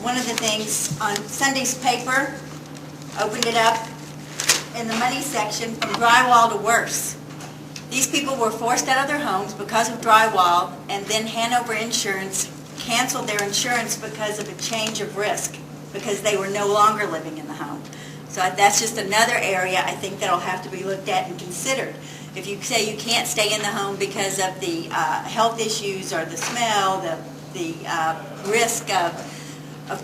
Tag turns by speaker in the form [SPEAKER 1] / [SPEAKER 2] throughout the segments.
[SPEAKER 1] one of the things on Sunday's paper, opened it up in the money section, from drywall to worse. These people were forced out of their homes because of drywall, and then Hanover Insurance canceled their insurance because of a change of risk, because they were no longer living in the home. So that's just another area I think that'll have to be looked at and considered. If you say you can't stay in the home because of the health issues or the smell, the risk of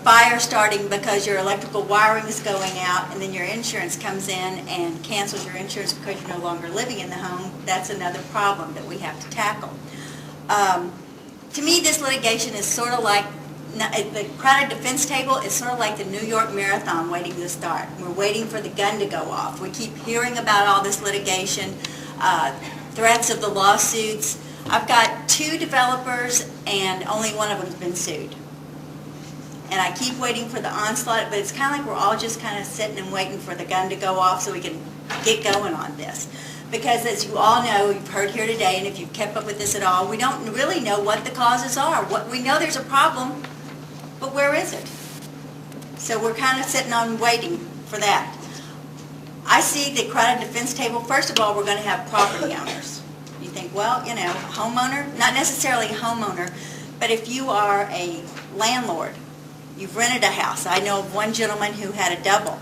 [SPEAKER 1] fire starting because your electrical wiring is going out, and then your insurance comes in and cancels your insurance because you're no longer living in the home, that's another problem that we have to tackle. To me, this litigation is sort of like, the crowded defense table is sort of like the New York Marathon waiting to start. We're waiting for the gun to go off. We keep hearing about all this litigation, threats of the lawsuits. I've got 2 developers and only one of them's been sued. And I keep waiting for the onslaught, but it's kind of like we're all just kind of sitting and waiting for the gun to go off so we can get going on this. Because as you all know, you've heard here today, and if you've kept up with this at all, we don't really know what the causes are. We know there's a problem, but where is it? So we're kind of sitting on waiting for that. I see the crowded defense table. First of all, we're going to have property owners. You think, well, you know, homeowner, not necessarily a homeowner, but if you are a landlord, you've rented a house. I know of one gentleman who had a double.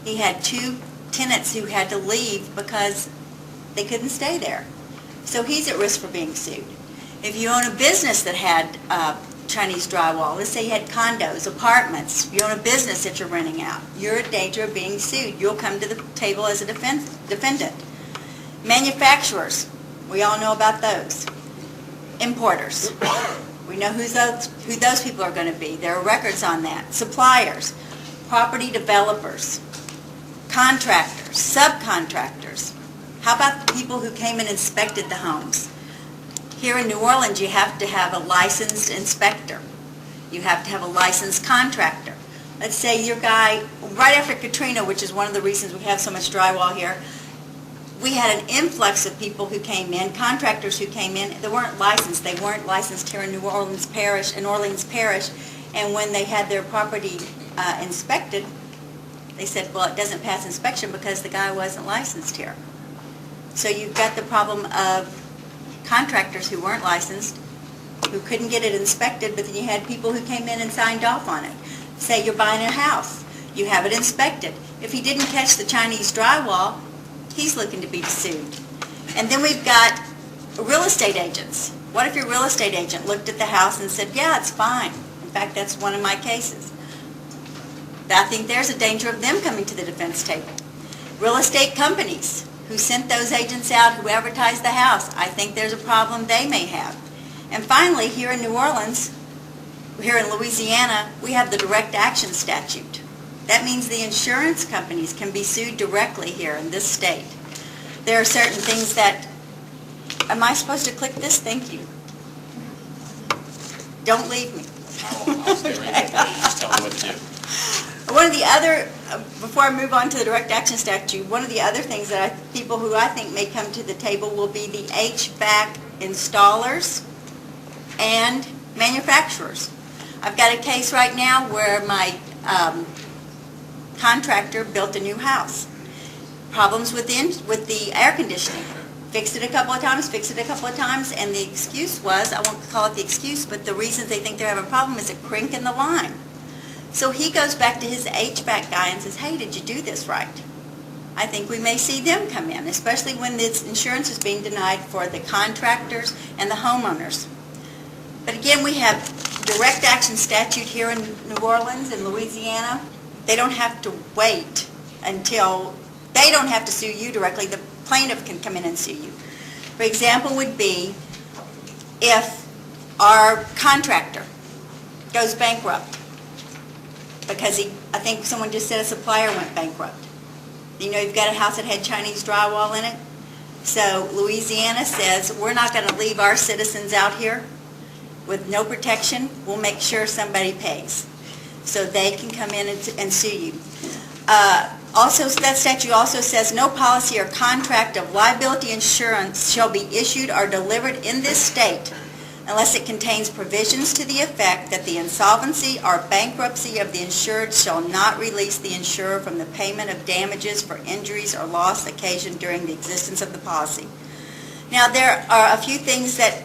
[SPEAKER 1] He had 2 tenants who had to leave because they couldn't stay there. So he's at risk for being sued. If you own a business that had Chinese drywall, let's say you had condos, apartments, you own a business that you're renting out, you're in danger of being sued. You'll come to the table as a defendant. Manufacturers, we all know about those. Importers, we know who those people are going to be. There are records on that. Suppliers, property developers, contractors, subcontractors. How about the people who came and inspected the homes? Here in New Orleans, you have to have a licensed inspector. You have to have a licensed contractor. Let's say your guy, right after Katrina, which is one of the reasons we have so much drywall here, we had an influx of people who came in, contractors who came in. They weren't licensed. They weren't licensed here in Orleans Parish, and when they had their property inspected, they said, well, it doesn't pass inspection because the guy wasn't licensed here. So you've got the problem of contractors who weren't licensed, who couldn't get it inspected, but then you had people who came in and signed off on it. Say you're buying a house, you have it inspected. If he didn't catch the Chinese drywall, he's looking to be sued. And then we've got real estate agents. What if your real estate agent looked at the house and said, yeah, it's fine. In fact, that's one of my cases. I think there's a danger of them coming to the defense table. Real estate companies who sent those agents out, who advertised the house, I think there's a problem they may have. And finally, here in New Orleans, here in Louisiana, we have the direct action statute. That means the insurance companies can be sued directly here in this state. There are certain things that, am I supposed to click this? Thank you. Don't leave me.
[SPEAKER 2] I'll stay right there. Just tell me what to do.
[SPEAKER 1] One of the other, before I move on to the direct action statute, one of the other things that people who I think may come to the table will be the HVAC installers and manufacturers. I've got a case right now where my contractor built a new house. Problems with the air conditioning. Fixed it a couple of times, and the excuse was, I won't call it the excuse, but the reasons they think they're having a problem is a crink in the line. So he goes back to his HVAC guy and says, hey, did you do this right? I think we may see them come in, especially when this insurance is being denied for the contractors and the homeowners. But again, we have direct action statute here in New Orleans and Louisiana. They don't have to wait until, they don't have to sue you directly. The plaintiff can come in and sue you. For example would be if our contractor goes bankrupt because I think someone just said a supplier went bankrupt. You know, you've got a house that had Chinese drywall in it. So Louisiana says, we're not going to leave our citizens out here with no protection. We'll make sure somebody pays. So they can come in and sue you. Also, that statute also says no policy or contract of liability insurance shall be issued or delivered in this state unless it contains provisions to the effect that the insolvency or bankruptcy of the insured shall not release the insurer from the payment of damages for injuries or loss occasioned during the existence of the policy. Now, there are a few things that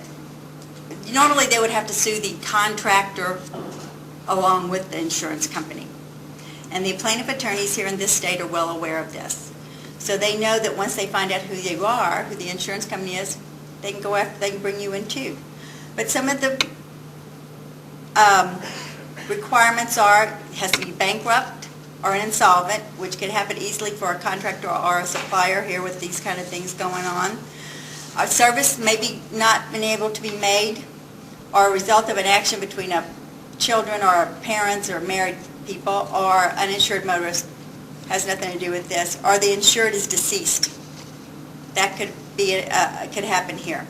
[SPEAKER 1] normally they would have to sue the contractor along with the insurance company. And the plaintiff attorneys here in this state are well aware of this. So they know that once they find out who you are, who the insurance company is, they can go after, they can bring you in too. But some of the requirements are, it has to be bankrupt or an insolvent, which could happen easily for a contractor or a supplier here with these kind of things going on. A service may be not been able to be made, or a result of an action between children or parents or married people or uninsured motorist, has nothing to do with this, or the insured is deceased. That could be could happen here.